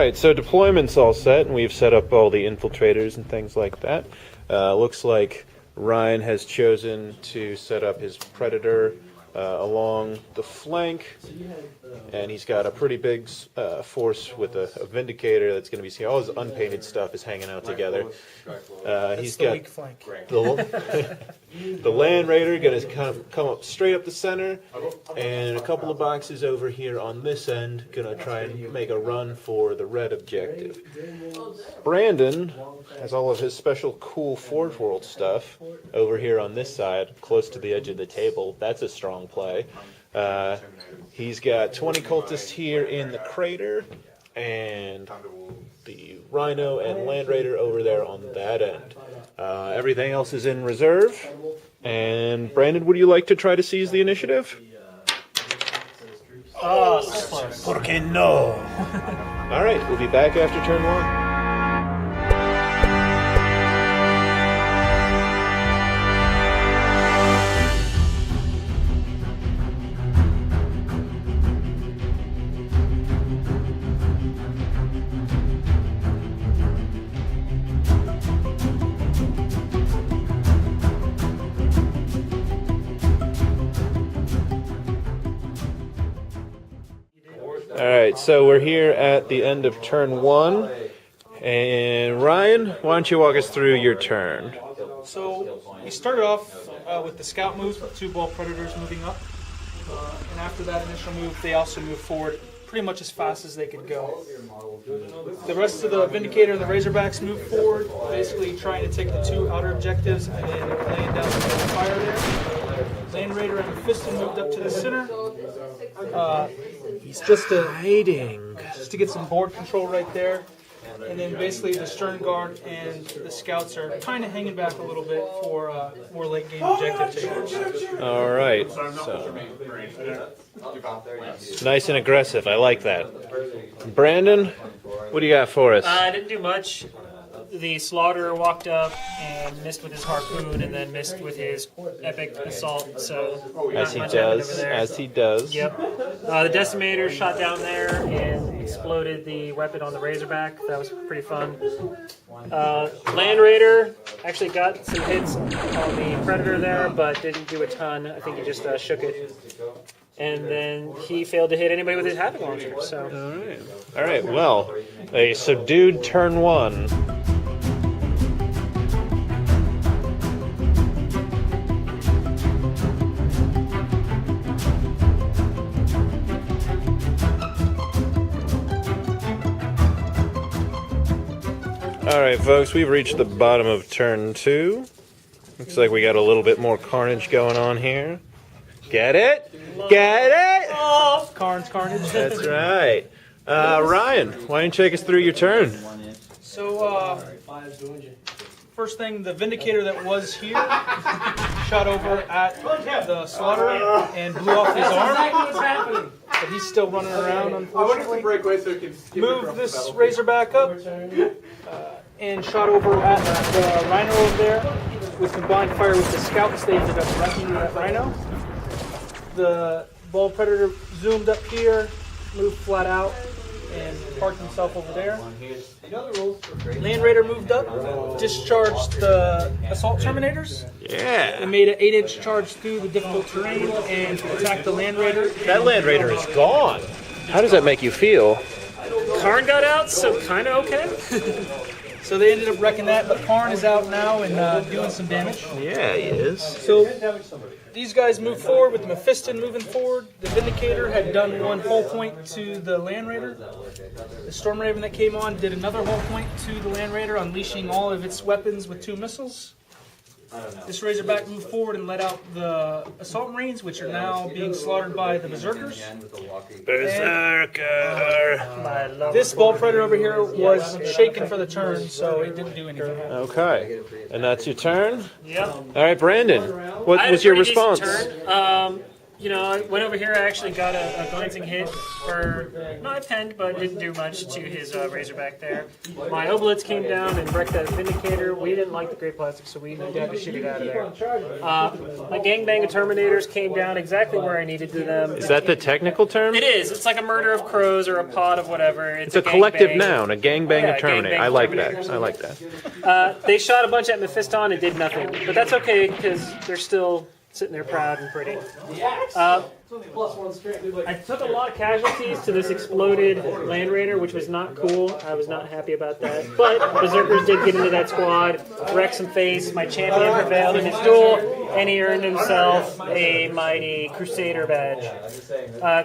Alright, so deployment's all set, and we've set up all the infiltrators and things like that. Looks like Ryan has chosen to set up his Predator along the flank, and he's got a pretty big force with a Vindicator that's going to be seeing all his unpainted stuff is hanging out together. He's got weak flank. the Land Raider going to come up straight up the center, and a couple of boxes over here on this end going to try and make a run for the red objective. Brandon has all of his special cool Forge World stuff over here on this side, close to the edge of the table. That's a strong play. He's got 20 cultists here in the crater, and the Rhino and Land Raider over there on that end. Everything else is in reserve. And Brandon, would you like to try to seize the initiative? ¿Por qué no? All right, we'll be back after turn one. Alright, so we're here at the end of turn one, and Ryan, why don't you walk us through your turn? So we started off with the scout moves with 2 ball predators moving up, and after that initial move they also moved forward pretty much as fast as they could go. The rest of the Vindicator and the Razorbacks moved forward, basically trying to take the 2 outer objectives and then laying down the fire there. Land Raider and Mephiston moved up to the center. Just to get some board control right there, and then basically the Stern Guard and the Scouts are kind of hanging back a little bit for more late game objective takers. All right, so nice and aggressive. I like that. Brandon, what do you got for us? I didn't do much. The Slaughter walked up and missed with his harpoon, and then missed with his epic assault. So As he does. Yep. The Decimator shot down there and exploded the weapon on the Razorback. That was pretty fun. Land Raider actually got some hits on the Predator there, but didn't do a ton. I think he just shook it. And then he failed to hit anybody with his Havoc Launcher. So. All right. Well, a subdued turn one. Alright folks, we've reached the bottom of turn 2. Looks like we got a little bit more carnage going on here. Get it? Get it? Oh, Karn's carnage. That's right. Ryan, why don't you take us through your turn? So, first thing, the Vindicator that was here shot over at the Slaughter and blew off his arm. But he's still running around, unfortunately. Moved this Razorback up and shot over at the Rhino over there. With combined fire with the Scouts, they ended up wrecking that Rhino. The Ball Predator zoomed up here, moved flat out, and parked himself over there. Land Raider moved up, discharged the Assault Terminators. Yeah. It made an 8-inch charge through the difficult terrain and attacked the Land Raider. That Land Raider is gone. How does that make you feel? Karn got out, so kind of okay. So they ended up wrecking that, but Karn is out now and doing some damage. Yeah, he is. So these guys moved forward with the Mephiston moving forward. The Vindicator had done 1 hull point to the Land Raider. The Storm Raven that came on did another hull point to the Land Raider, unleashing all of its weapons with 2 missiles. This Razorback moved forward and let out the Assault Marines, which are now being slaughtered by the Berserkers. Berserker! This Ball Predator over here was shaken for the turn, so it didn't do anything. Okay. And that's your turn? Yep. All right, Brandon, what I had was a your pretty decent response? turn. you know, I went over here. I actually got a glancing hit for not a penned, but didn't do much to his Razorback there. My Oblitz came down and wrecked that Vindicator. We didn't like the Great Plastic, so we had to shoot it out of there. My Gangbang of Terminators came down exactly where I needed to them. Is that the technical term? It is. It's like a murder of crows or a pod of whatever. It's a collective noun, a gangbang Yeah, of Terminator. gangbang I like Terminator. that. I like that. They shot a bunch at Mephiston and did nothing, but that's okay because they're still sitting there proud and pretty. I took a lot of casualties to this exploded Land Raider, which was not cool. I was not happy about that. But Berserkers did get into that squad, wrecked some face. My champion prevailed in his duel, and he earned himself a mighty Crusader badge.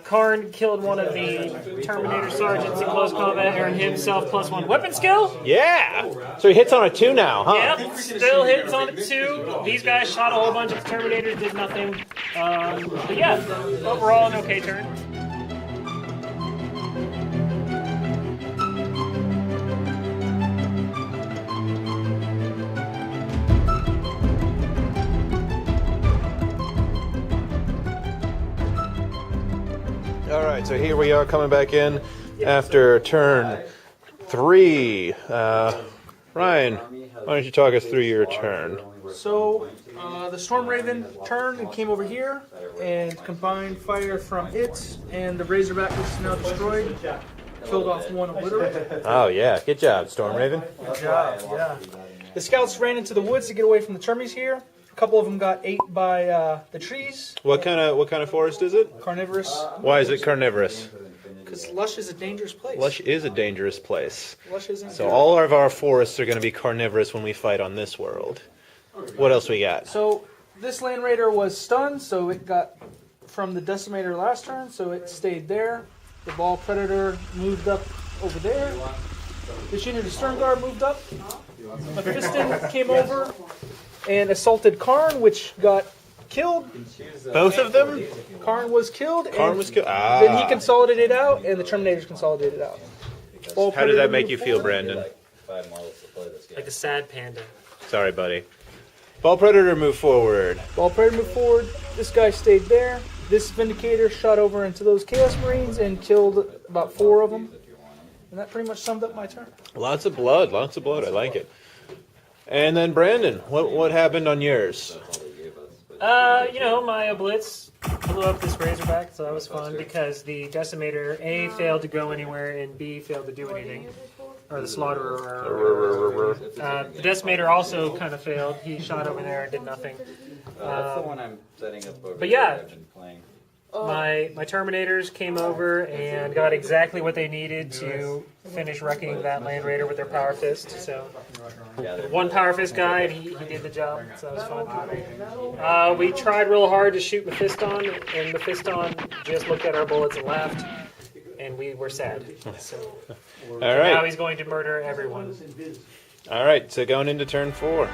Karn killed one of the Terminator sergeants in close combat, earned himself +1 weapon skill. Yeah! So he hits on a 2 now, huh? Yep, still hits on it 2. These guys shot a whole bunch of the Terminators, did nothing. But yeah, overall an okay turn. All right, so here we are coming back in after turn 3. Ryan, why don't you talk us through your turn? So, the Storm Raven turned and came over here and combined fire from it and the Razorback, which is now destroyed. Killed off one Obliterate. Oh yeah, good job, Storm Raven. Good job, yeah. The scouts ran into the woods to get away from the termies here. A couple of them got ate by the trees. What kind of forest is it? Carnivorous. Why is it carnivorous? Because Lush is a dangerous place. Lush is a dangerous place. Lush isn't So good. all of our forests are going to be carnivorous when we fight on this world. What else we got? So this Land Raider was stunned, so it got from the Decimator last turn, so it stayed there. The Ball Predator moved up over there. The Junior the Stern Guard moved up. Mephiston came over and assaulted Karn, which got killed. Both of them? Karn was killed. Karn and was killed. Then he consolidated out, and the Terminators consolidated out. Ball How did Predator that make moved you feel, forward. Brandon? Like a sad panda. Sorry, buddy. Ball Predator, move forward. Ball Predator moved forward. This guy stayed there. This Vindicator shot over into those Chaos Marines and killed about 4 of them. And that pretty much summed up my turn. Lots of blood. I like it. And then Brandon, what happened on yours? You know, my Blitz blew up this Razorback, so that was fun because the Decimator A failed to go anywhere and B failed to do anything. Or the Slaughterer. The Decimator also kind of failed. He shot over there and did nothing. That's the one I'm setting up over But yeah. here. I've been playing. My Terminators came over and got exactly what they needed to finish wrecking that Land Raider with their Power Fist. So, one Power Fist guy, and he did the job, so that was fun. We tried real hard to shoot Mephiston, and Mephiston just looked at our bullets and laughed, and we were sad. So, All now right. he's going to murder everyone. All right, so going into turn 4.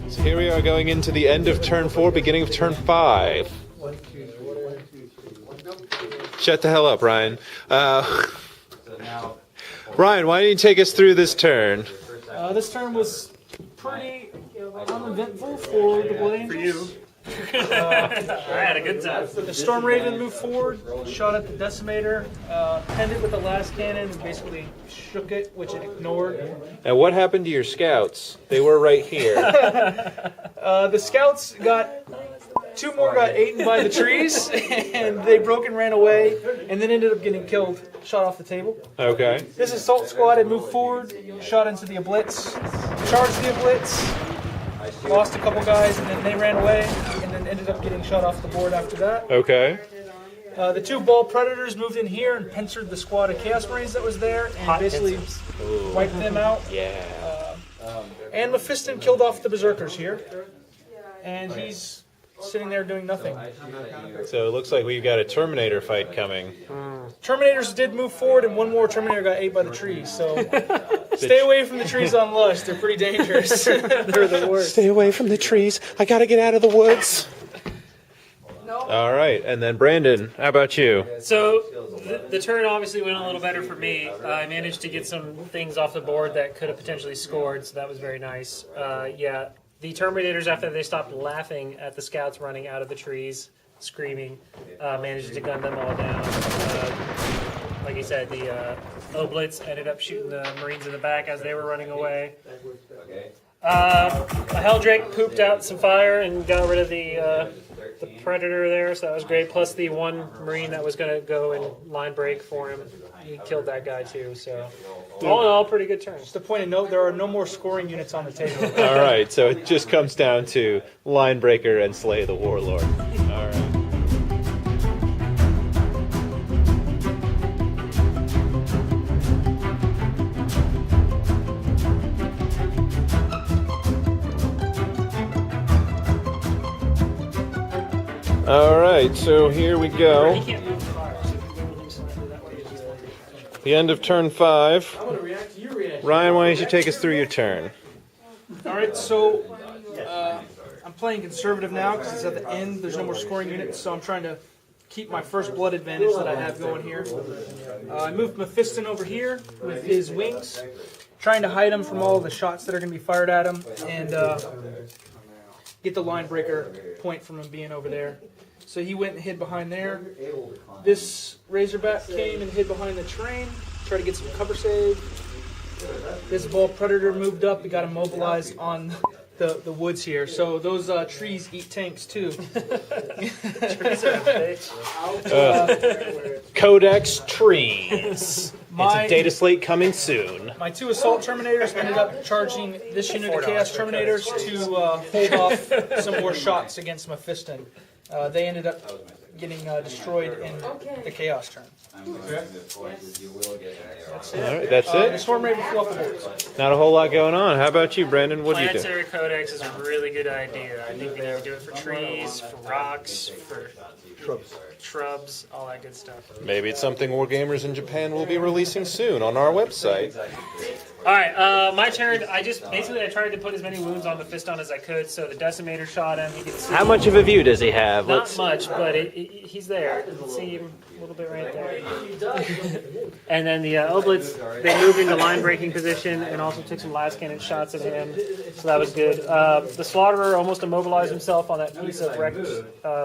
So here we are going into the end of turn 4, beginning of turn 5. Shut the hell up, Ryan. Ryan, why don't you take us through this turn? This turn was pretty uneventful for the Blood Angels. I had a good time. The Storm Raven moved forward, shot at the Decimator, penned it with the last cannon, and basically shook it, which it ignored. Now, what happened to your scouts? They were right here. The scouts got 2 more got eaten by the trees, and they broke and ran away, and then ended up getting killed, shot off the table. Okay. This assault squad had moved forward, shot into the Oblitz, charged the Oblitz, lost a couple guys, and then they ran away, and then ended up getting shot off the board after that. Okay. The 2 Ball Predators moved in here and pincered the squad of Chaos Marines that was there, and Hot basically pincers. wiped them out. Yeah. And Mephiston killed off the Berserkers here, and he's sitting there doing nothing. So it looks like we've got a Terminator fight coming. Terminators did move forward, and 1 more Terminator got ate by the trees, so stay away from the trees on Lush. They're pretty dangerous. They're the worst. Stay away from the trees. I gotta get out of the woods. All right, and then Brandon, how about you? So the turn obviously went a little better for me. I managed to get some things off the board that could have potentially scored, so that was very nice. Yeah, the Terminators, after they stopped laughing at the scouts running out of the trees, screaming, managed to gun them all down. Like you said, the Oblitz ended up shooting the Marines in the back as they were running away. A Helldrake pooped out some fire and got rid of the Predator there, so that was great. Plus the one Marine that was going to go and line break for him, he killed that guy too. So all in all, pretty good turn. Just a point of note, there are no more scoring units on the table. All right, so it just comes down to line breaker and slay the warlord. All right. All right, so here we go. He can't move the fire, so if you move him slightly that way, he's like The end of turn 5. I'm going to react to your reaction. Ryan, why don't you take us through your turn? All right, so I'm playing conservative now because it's at the end. There's no more scoring units, so I'm trying to keep my first blood advantage that I have going here. I moved Mephiston over here with his wings, trying to hide him from all the shots that are going to be fired at him, and get the line breaker point from him being over there. So he went and hid behind there. This Razorback came and hid behind the train, tried to get some cover save. This ball Predator moved up, he got immobilized on the woods here. So those trees eat tanks too. Codex trees. It's a data slate coming soon. My 2 Assault Terminators ended up charging this unit of Chaos Terminators to hold off some more shots against Mephiston. They ended up getting destroyed in the Chaos turn. All right, that's The it. Storm Raven flew off the boards. Not a whole lot going on. How about you, Brendan? What do you do? Planetary Codex is a really good idea. I think we need to do it for trees, for rocks, for shrubs, all that good stuff. Maybe it's something Wargamers in Japan will be releasing soon on our website. All right, my turn. I tried to put as many wounds on the Fiston as I could, so the Decimator shot him. You can see How much of a view does he have? not much, but he's there. You can see him a little bit right there. And then the Oblitz, they moved into line breaking position and also took some last cannon shots at him, so that was good. The Slaughterer almost immobilized himself on that piece of wrecked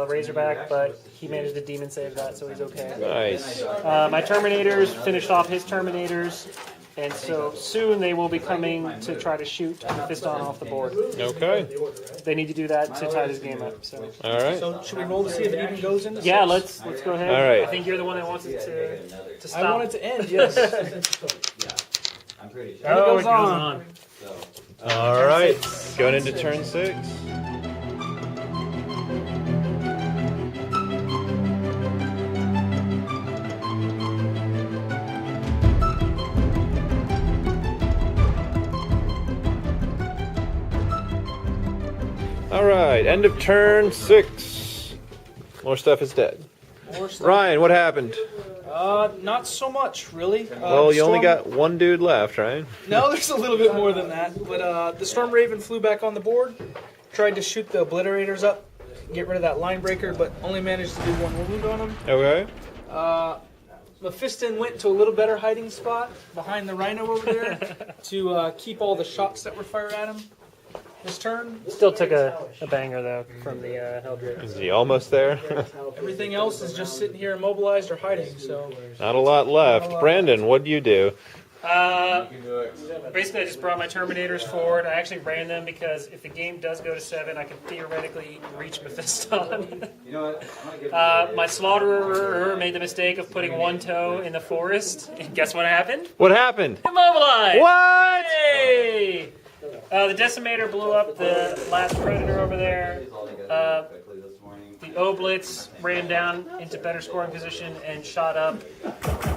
Razorback, but he managed to demon save that, so he's okay. Nice. My Terminators finished off his Terminators, and so soon they will be coming to try to shoot the Fiston off the board. Okay. They need to do that to tie this game up. So All right. So should we roll to see if it even goes into yeah, 6? let's go ahead. All right. I think you're the one that wants it to stop. I want it to end, yes. I'm pretty sure. Oh, goes it goes on. on. All right. Going into turn 6. All right, end of turn 6. More stuff is dead. More stuff. Ryan, what happened? Not so much, really. Well, you only Storm- got one dude left, right? No, there's a little bit more than that. But the Storm Raven flew back on the board, tried to shoot the Obliterators up, get rid of that line breaker, but only managed to do 1 wound on him. Okay. Mephiston went to a little better hiding spot behind the Rhino over there to keep all the shots that were fired at him this turn. Still took a banger though from the Helldrake. Is he almost there? Everything else is just sitting here immobilized or hiding, so... Not a lot left. Brandon, what'd you do? Basically, I just brought my Terminators forward. I actually ran them because if the game does go to 7, I can theoretically reach Mephiston. You know what? I'm gonna give My Slaughterer made the mistake of putting one toe in the forest, and guess what happened? What happened? Immobilized! What? Yay! The Decimator blew up the last Predator over there. quickly this morning. The Oblitz ran down into better scoring position and shot up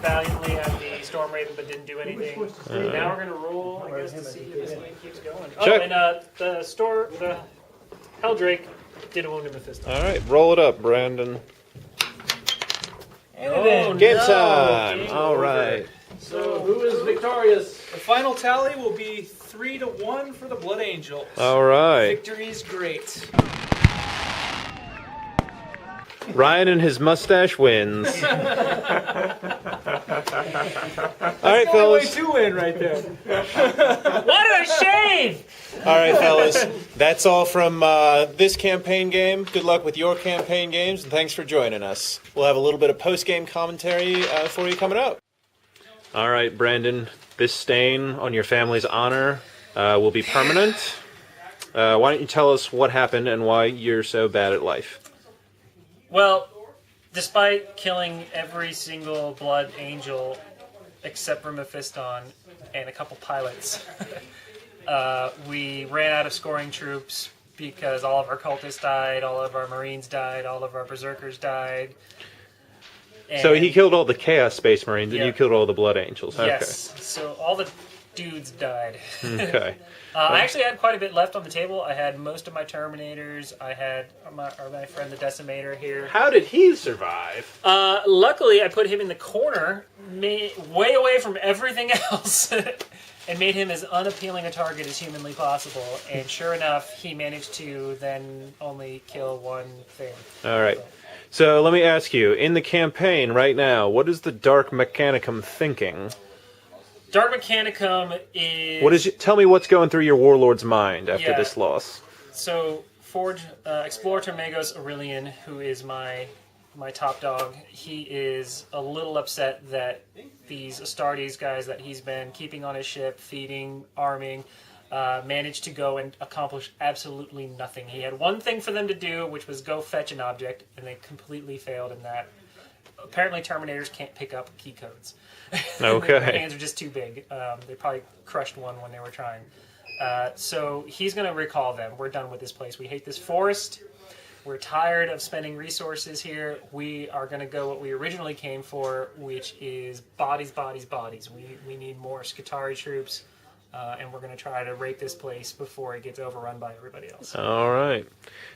valiantly at the Storm Raven, but didn't do anything. Now we're gonna roll, I guess, to see if this game keeps going. Check. Oh, and the Helldrake did a wound in Mephiston. All right, roll it up, Brandon. And it ends. Game time. All right. So who is victorious? The final tally will be 3-1 for the Blood Angels. All right. Victory is great. Ryan and his mustache wins. All right, fellas. Two in right there. What a shave! All right, fellas. That's all from this campaign game. Good luck with your campaign games, and thanks for joining us. We'll have a little bit of post-game commentary for you coming up. All right, Brandon. This stain on your family's honor will be permanent. Why don't you tell us what happened and why you're so bad at life? Well, despite killing every single blood angel except for Mephiston and a couple pilots, we ran out of scoring troops because all of our cultists died, all of our marines died, all of our berserkers died. And So he killed all the Chaos Space Marines, and you killed all the Blood Angels. Okay. Yes, so all the dudes died. Okay. I actually had quite a bit left on the table. I had most of my Terminators. I had my friend the Decimator here. How did he survive? Luckily, I put him in the corner, way away from everything else, and made him as unappealing a target as humanly possible. And sure enough, he managed to then only kill one thing. All right. So let me ask you, in the campaign right now, what is the Dark Mechanicum thinking? Dark Mechanicum is... Tell me what's going through your warlord's mind after this loss. So, Explorer Termagos Aurelian, who is my top dog, he is a little upset that these Astartes guys that he's been keeping on his ship, feeding, arming, managed to go and accomplish absolutely nothing. He had one thing for them to do, which was go fetch an object, and they completely failed in that. Apparently Terminators can't pick up key codes. Okay. Their hands are just too big. They probably crushed one when they were trying. So he's going to recall them. We're done with this place. We hate this forest. We're tired of spending resources here. We are going to go what we originally came for, which is bodies, bodies, bodies. We need more Skitarii troops, and we're going to try to rape this place before it gets overrun by everybody else. All right.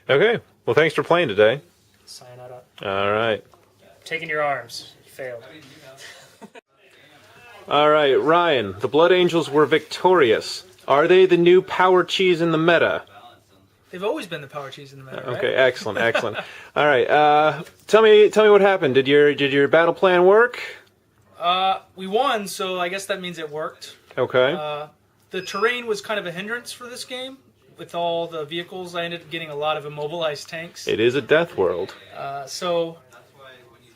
Okay. Well, thanks for playing today. Sayonara. All right. Taking your arms. You failed. All right, Ryan. The Blood Angels were victorious. Are they the new power cheese in the meta? They've always been the power cheese in the meta, right? Okay, excellent, excellent. All right, tell me what happened. Did your battle plan work? We won, so I guess that means it worked. Okay. The terrain was kind of a hindrance for this game. With all the vehicles, I ended up getting a lot of immobilized tanks. It is a death world. So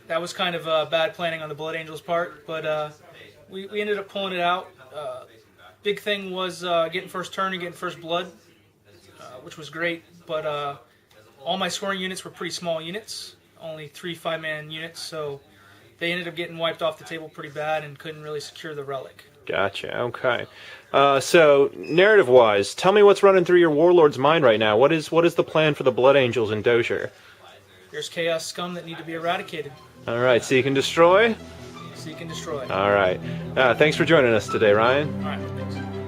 that was kind of bad planning on the Blood Angels' part, but we ended up pulling it out. Big thing was getting first turn and getting first blood, which was great, but all my scoring units were pretty small units, only 3 5-man units, so they ended up getting wiped off the table pretty bad and couldn't really secure the relic. Gotcha, okay. So, narrative-wise, tell me what's running through your warlord's mind right now. What is the plan for the Blood Angels in Dozier? There's chaos scum that need to be eradicated. All right, seek and destroy? Seek and destroy. All right. Thanks for joining us today, Ryan. All right, thanks.